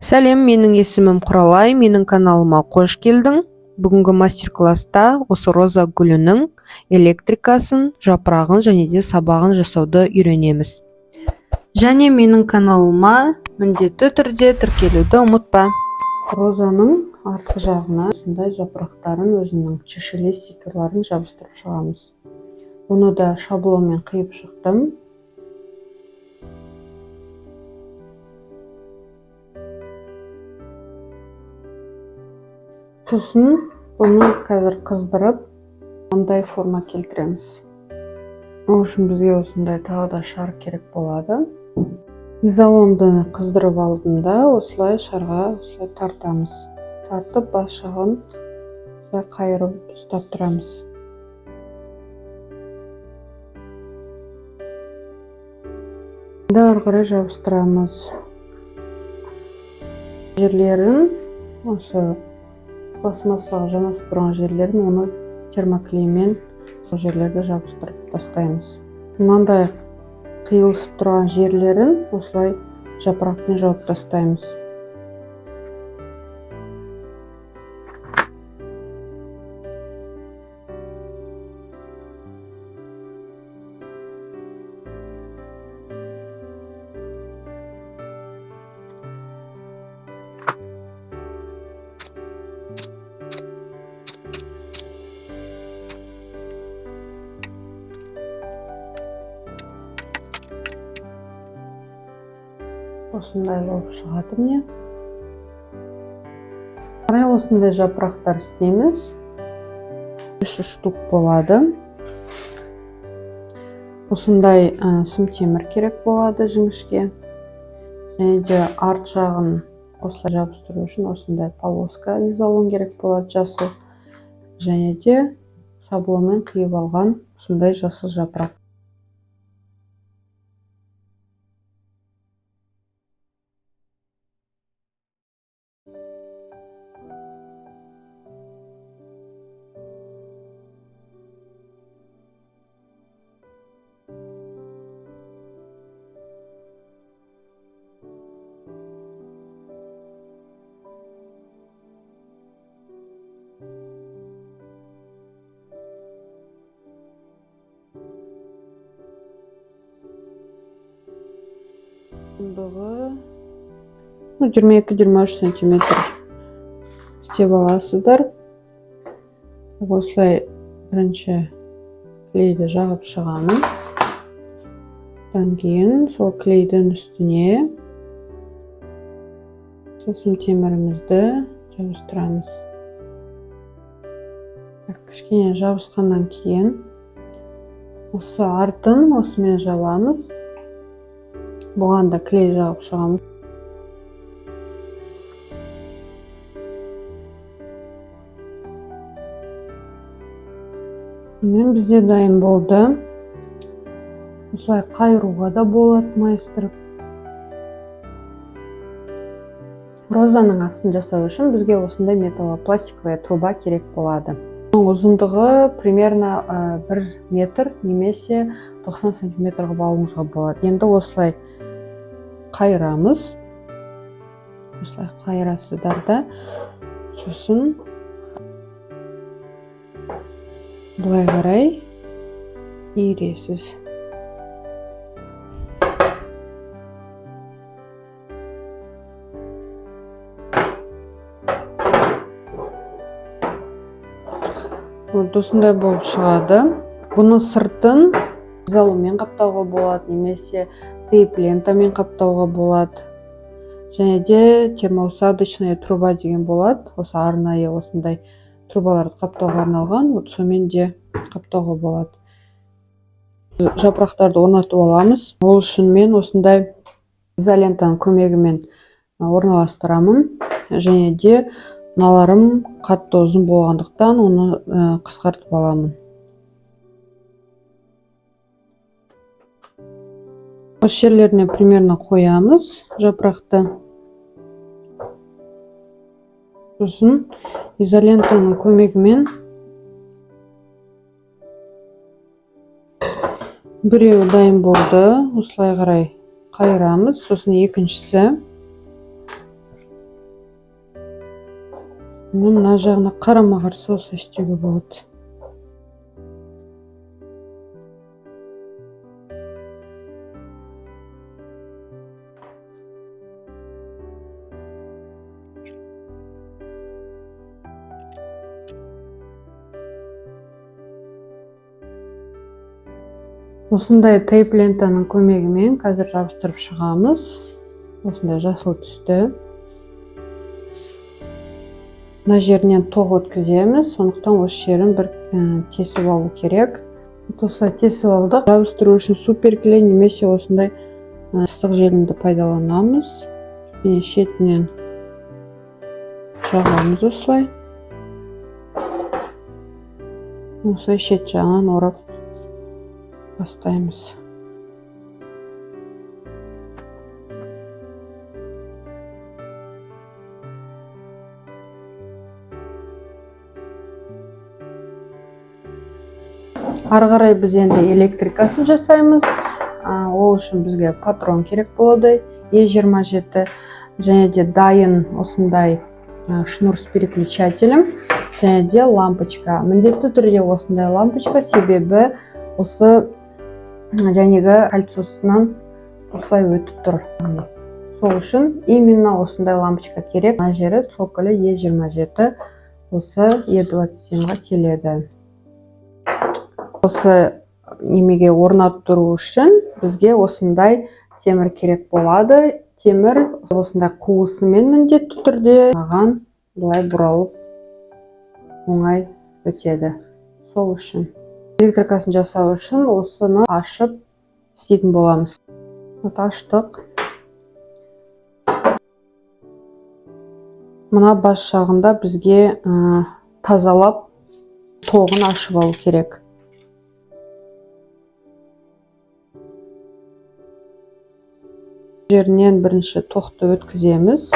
Сәлем, менің есімім Құралай, менің каналыма қош келдің. Бүгінгі мастер-класста осы роза гүлінің электрикасын, жапырағын және де сабағын жасауды үйренеміз. Және менің каналыма міндетті түрде тіркелуді ұмытпа. Розаның артқы жағына осындай жапырақтарын өзінің шешелес стикерларын жабыстырып шығамыз. Бұны да шаблонмен қиып шықтым. Сосын бұны қазір қыздырып, мынандай форма келтіреміз. Ол үшін бізге осындай тағы да шар керек болады. Изолонды қыздырып алдында осылай шарға осылай тартамыз. Тартып бас жағын осылай қайырып ұстап тұрамыз. Ары қарай жабыстырамыз. Жерлерін осы пластмассаға жанастырған жерлерін оны термоклеймен жерлерді жабыстырып тастаймыз. Мынандай қиылысып тұрған жерлерін осылай жапырақпен жауып тастаймыз. Осындай болып шығады міне. Қарай осындай жапырақтар істейміз. 3 штук болады. Осындай сым темір керек болады жіңішке. Және де арт жағын осылай жабыстыру үшін осындай полоска изолон керек болады жасыл. Және де шаблонмен қиып алған осындай жасыл жапырақ. Ұзындығы 22-23 см істеп аласыздар. Осылай бірінші клейді жағып шығамын. Одан кейін сол клейдің үстіне сым темірімізді жабыстырамыз. Кішкене жабысқаннан кейін осы артын осымен жабамыз. Бұған да клей жағып шығамыз. Бізде дайын болды. Осылай қайыруға да болады майыстырып. Розаның астын жасау үшін бізге осындай металлопластиковая труба керек болады. Ұзындығы примерно 1 метр немесе 90 сантиметр ғып алуыңызға болады. Енді осылай қайырамыз. Осылай қайырасыздар да. Сосын бұлай қарай иіресіз. Осындай болып шығады. Бұны сыртын изолонмен қаптауға болады, немесе тейп лентамен қаптауға болады. Және де термоусадочная труба деген болады. Осы арнайы осындай трубаларды қаптауға арналған, сонымен де қаптауға болады. Жапырақтарды орнатып аламыз. Ол үшін мен осындай изолентаның көмегімен орналастырамын. Және де мыналарым қатты ұзын болғандықтан оны қысқартып аламын. Осы жерлеріне примерно қоямыз жапырақты. Сосын изолентаның көмегімен біреу дайын болды. Осылай қарай қайырамыз. Сосын екіншісі мына жағына қарама қарсы осылай істеуге болады. Осындай тейп лентаның көмегімен қазір жабыстырып шығамыз. Осындай жасыл түсті. Мына жерінен тоқ өткіземіз, сондықтан осы жерін бір тесіп алу керек. Осылай тесіп алдық. Жабыстыру үшін суперклей немесе осындай ыстық желімді пайдаланамыз. Шетінен жағамыз осылай. Осылай шет жағынан орап бастаймыз. Ары қарай біз енді электрикасын жасаймыз. Ол үшін бізге патрон керек болады. E27 және де дайын осындай шнур с переключателем және де лампочка. Міндетті түрде осындай лампочка, себебі осы жәнегі кольцосынан осылай өтіп тұр. Сол үшін именно осындай лампочка керек. Мына жері цоколі E27, осы E27-ға келеді. Осы немеге орнаттыру үшін бізге осындай темір керек болады. Темір осындай қуысымен міндетті түрде маған былай бұралып оңай өтеді. Сол үшін электрикасын жасау үшін осыны ашып істейтін боламыз. Аштық. Мына бас жағында бізге тазалап тоғын ашып алу керек. Жерінен бірінші тоқты өткіземіз.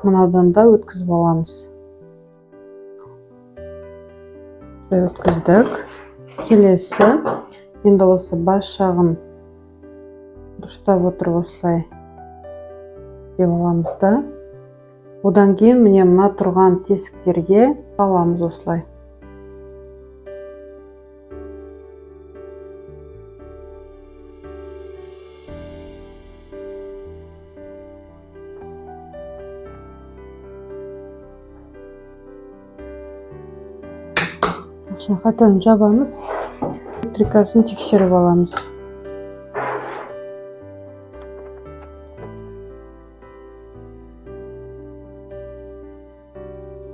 Мынадан да өткізіп аламыз. Өткіздік. Келесі, енді осы бас жағын дұрыстап отырып осылай деп аламыз да. Одан кейін міне мына тұрған тесіктерге аламыз осылай. Қайтадан жабамыз. Электрикасын тексеріп аламыз.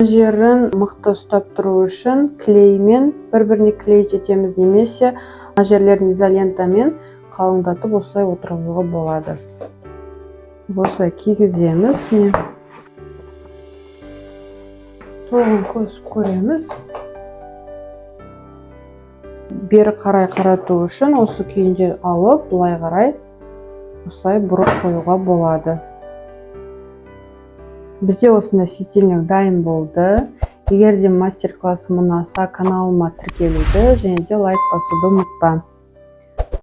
Жерін мықты ұстап тұру үшін клеймен бір-біріне клей жетеміз, немесе жерлерін изолентамен қалыңдатып осылай отырғызуға болады. Осылай кигіземіз. Тоғын қосып көреміз. Бері қарай қарату үшін осы күйінде алып, бұлай қарай осылай бұрып қоюға болады. Бізде осындай светильник дайын болды. Егер де мастер-классым ұнаса, каналыма тіркелуді және де лайк басуды ұмытпа.